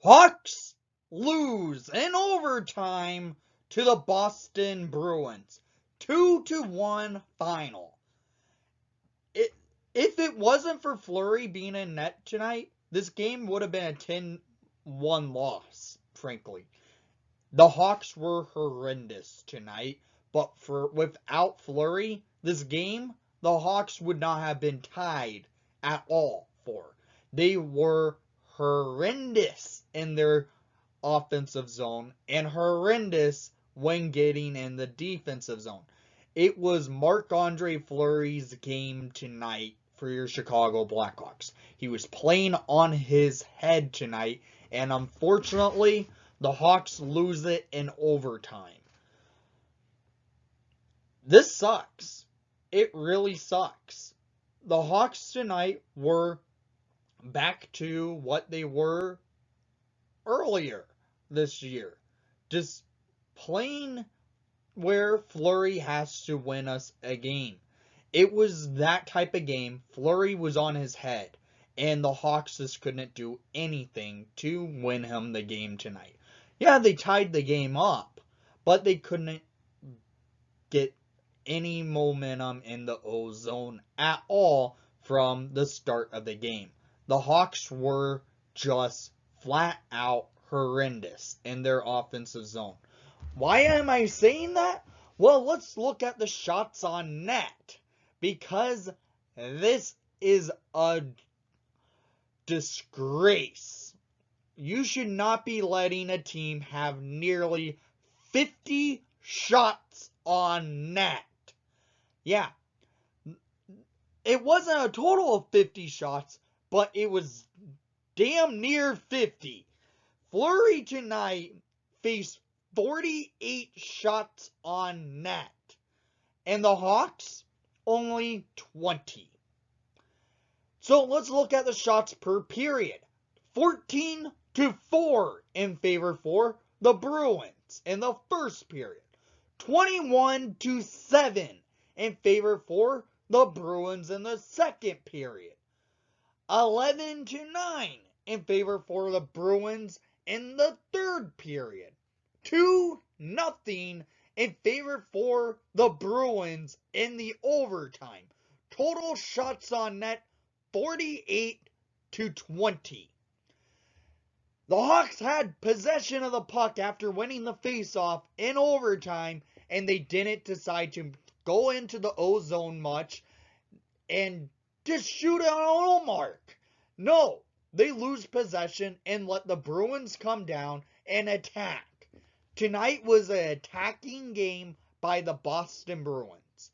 Hawks lose in overtime to the Boston Bruins. 2-1 final. If it wasn't for Fleury being in net tonight, this game would have been a 10-1 loss, frankly. The Hawks were horrendous tonight, but without Fleury, this game, the Hawks would not have been tied at all for. They were horrendous in their offensive zone and horrendous when getting in the defensive zone. It was Marc-Andre Fleury's game tonight for your Chicago Blackhawks. He was playing on his head tonight, and unfortunately, the Hawks lose it in overtime. This sucks. It really sucks. The Hawks tonight were back to what they were earlier this year. Just playing where Fleury has to win us a game. It was that type of game. Fleury was on his head, and the Hawks just couldn't do anything to win him the game tonight. Yeah, they tied the game up, but they couldn't get any momentum in the O zone at all from the start of the game. The Hawks were just flat out horrendous in their offensive zone. Why am I saying that? Well, let's look at the shots on net, because this is a disgrace. You should not be letting a team have nearly 50 shots on net. Yeah, it wasn't a total of 50 shots, but it was damn near 50. Fleury tonight faced 48 shots on net, and the Hawks only 20. So let's look at the shots per period. 14-4 in favor for the Bruins in the first period. 21-7 in favor for the Bruins in the second period. 11-9 in favor for the Bruins in the third period. 2-0 in favor for the Bruins in the overtime. Total shots on net 48-20. The Hawks had possession of the puck after winning the faceoff in overtime, and they didn't decide to go into the O zone much and just shoot it on mark. No, they lose possession and let the Bruins come down and attack. Tonight was an attacking game by the Boston Bruins.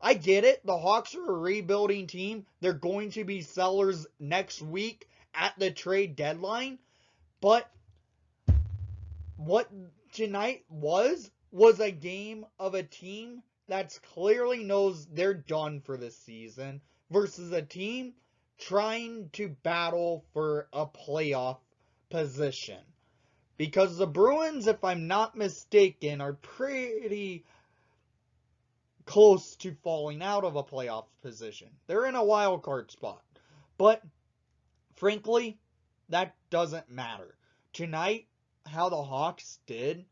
I get it. The Hawks are a rebuilding team. They're going to be sellers next week at the trade deadline. But what tonight was a game of a team that clearly knows they're done for this season versus a team trying to battle for a playoff position. Because the Bruins, if I'm not mistaken, are pretty close to falling out of a playoff position. They're in a wild card spot. But, frankly, that doesn't matter. Tonight, how the Hawks did,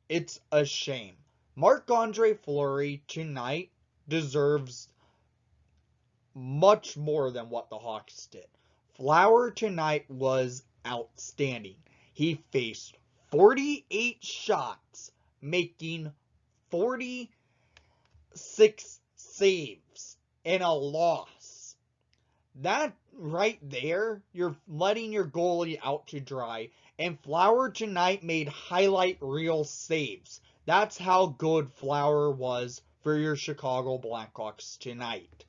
it's a shame. Marc-Andre Fleury tonight deserves much more than what the Hawks did. Flower tonight was outstanding. He faced 48 shots, making 46 saves in a loss. That right there, you're letting your goalie out to dry. And Flower tonight made highlight reel saves. That's how good Flower was for your Chicago Blackhawks tonight.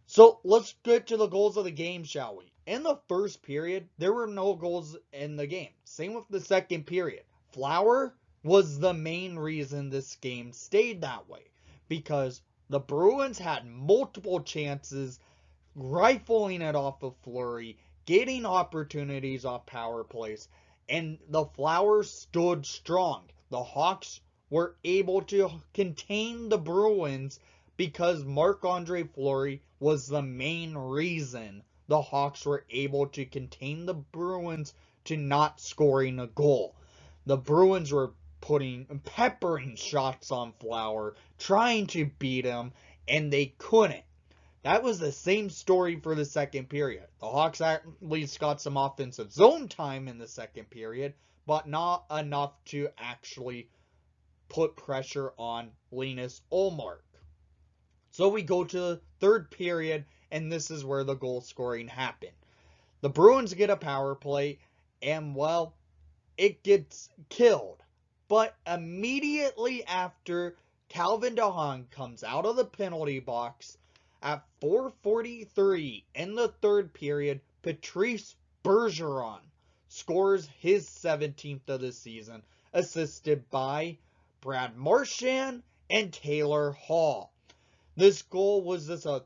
So let's get to the goals of the game, shall we? In the first period, there were no goals in the game. Same with the second period. Flower was the main reason this game stayed that way, because the Bruins had multiple chances, rifling it off of Fleury, getting opportunities off power plays, and the Flower stood strong. The Hawks were able to contain the Bruins because Marc-Andre Fleury was the main reason the Hawks were able to contain the Bruins to not scoring a goal. The Bruins were peppering shots on Fleury, trying to beat him, and they couldn't. That was the same story for the second period. The Hawks at least got some offensive zone time in the second period, but not enough to actually put pressure on Linus Ullmark. So we go to the third period, and this is where the goal scoring happened. The Bruins get a power play, and well, it gets killed. But immediately after, Calvin DeHaan comes out of the penalty box at 4:43 in the third period. Patrice Bergeron scores his 17th of the season, assisted by Brad Marchand and Taylor Hall. This goal was just a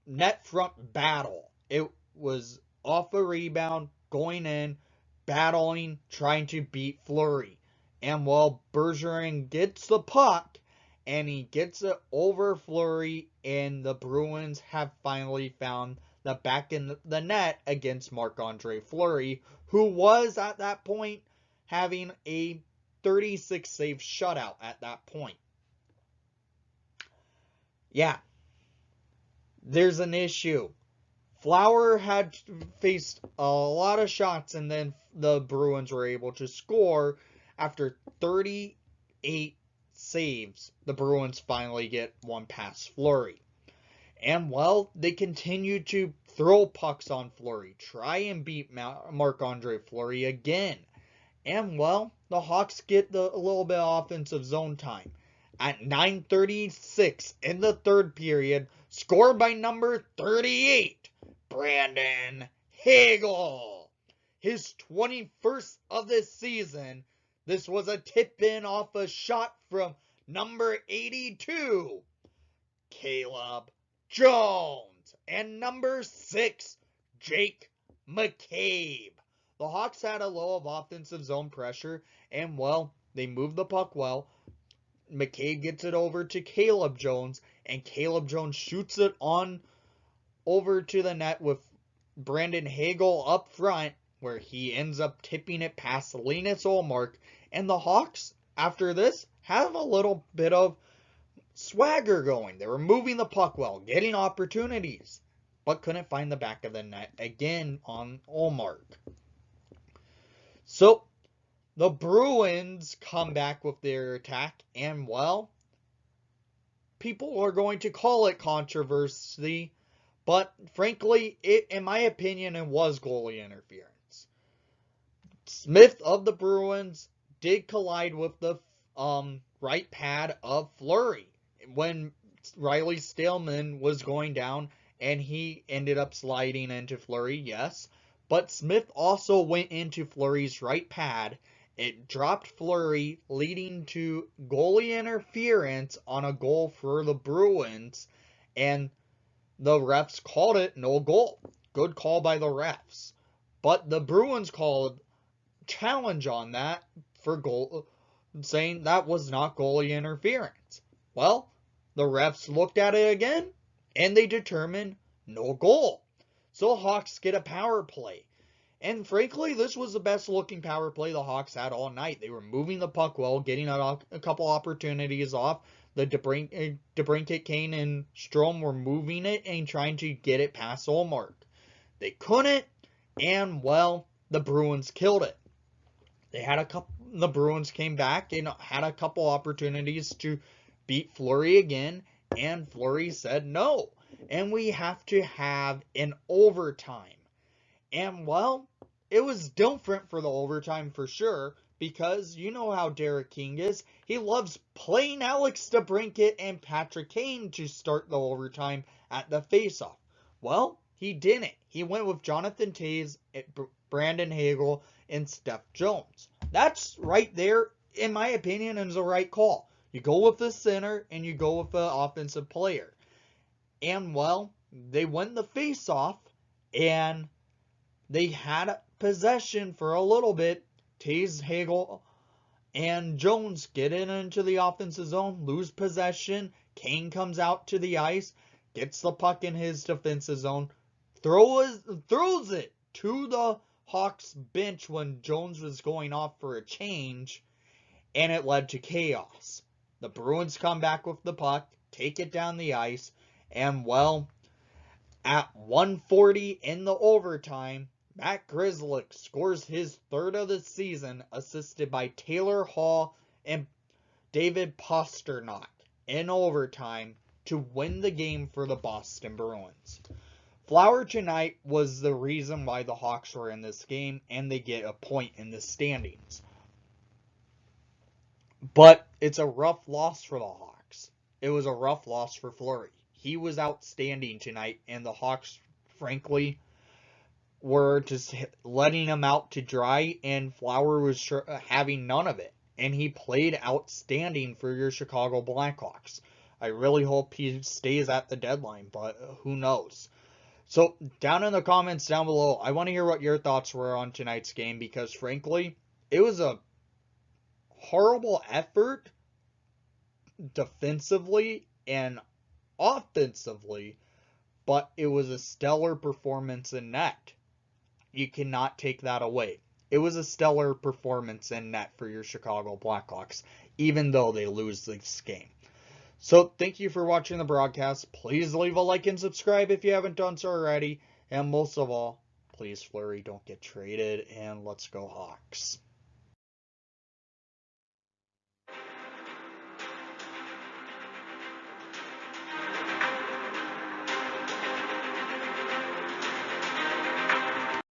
net front battle. It was off a rebound, going in, battling, trying to beat Fleury. And while Bergeron gets the puck, and he gets it over Fleury, and the Bruins have finally found the back in the net against Marc-Andre Fleury, who was at that point having a 36 save shutout at that point. Yeah, there's an issue. Fleury had faced a lot of shots, and then the Bruins were able to score after 38 saves. The Bruins finally get one past Fleury. And, well, they continue to throw pucks on Fleury, try and beat Marc-Andre Fleury again. And, well, the Hawks get a little bit of offensive zone time. At 9:36 in the third period, scored by number 38, Brandon Hagel. His 21st of the season. This was a tip-in off a shot from number 82, Caleb Jones. And number 6, Jake McCabe. The Hawks had a low of offensive zone pressure, and, well, they moved the puck well. McCabe gets it over to Caleb Jones, and Caleb Jones shoots it on over to the net with Brandon Hagel up front, where he ends up tipping it past Linus Ullmark. And the Hawks, after this, have a little bit of swagger going. They were moving the puck well, getting opportunities, but couldn't find the back of the net again on Ullmark. So, the Bruins come back with their attack, and, well, people are going to call it controversy, but frankly, in my opinion, it was goalie interference. Smith of the Bruins did collide with the right pad of Fleury when Riley Stillman was going down, and he ended up sliding into Fleury, yes. But Smith also went into Fleury's right pad. It dropped Fleury, leading to goalie interference on a goal for the Bruins, and the refs called it no goal. Good call by the refs. But the Bruins called challenge on that for goal, saying that was not goalie interference. Well, the refs looked at it again, and they determined no goal. So Hawks get a power play. And frankly, this was the best looking power play the Hawks had all night. They were moving the puck well, getting a couple opportunities off. The DeBrincat, Kane, and Strome were moving it and trying to get it past Ullmark. They couldn't, and, well, the Bruins killed it. The Bruins came back and had a couple opportunities to beat Fleury again, and Fleury said no. And we have to have an overtime. And, well, it was different for the overtime for sure, because you know how Derek King is. He loves playing Alex DeBrincat and Patrick Kane to start the overtime at the faceoff. Well, he didn't. He went with Jonathan Toews, Brandon Hagel, and Steph Jones. That's right there, in my opinion, is the right call. You go with the center, and you go with the offensive player. And, well, they win the faceoff, and they had possession for a little bit. Toews, Hagel, and Jones get into the offensive zone, lose possession. Kane comes out to the ice, gets the puck in his defensive zone, throws it to the Hawks bench when Jones was going off for a change, and it led to chaos. The Bruins come back with the puck, take it down the ice, and well, at 1:40 in the overtime, Matt Grzelcyk scores his third of the season, assisted by Taylor Hall and David Pastrnak in overtime to win the game for the Boston Bruins. Fleury tonight was the reason why the Hawks were in this game, and they get a point in the standings. But it's a rough loss for the Hawks. It was a rough loss for Fleury. He was outstanding tonight, and the Hawks, frankly, were just letting him out to dry, and Fleury was having none of it. And he played outstanding for your Chicago Blackhawks. I really hope he stays at the deadline, but who knows. So, down in the comments down below, I want to hear what your thoughts were on tonight's game, because frankly, it was a horrible effort defensively and offensively, but it was a stellar performance in net. You cannot take that away. It was a stellar performance in net for your Chicago Blackhawks, even though they lose this game. So, thank you for watching the broadcast. Please leave a like and subscribe if you haven't done so already. And most of all, please, Fleury, don't get traded, and let's go Hawks.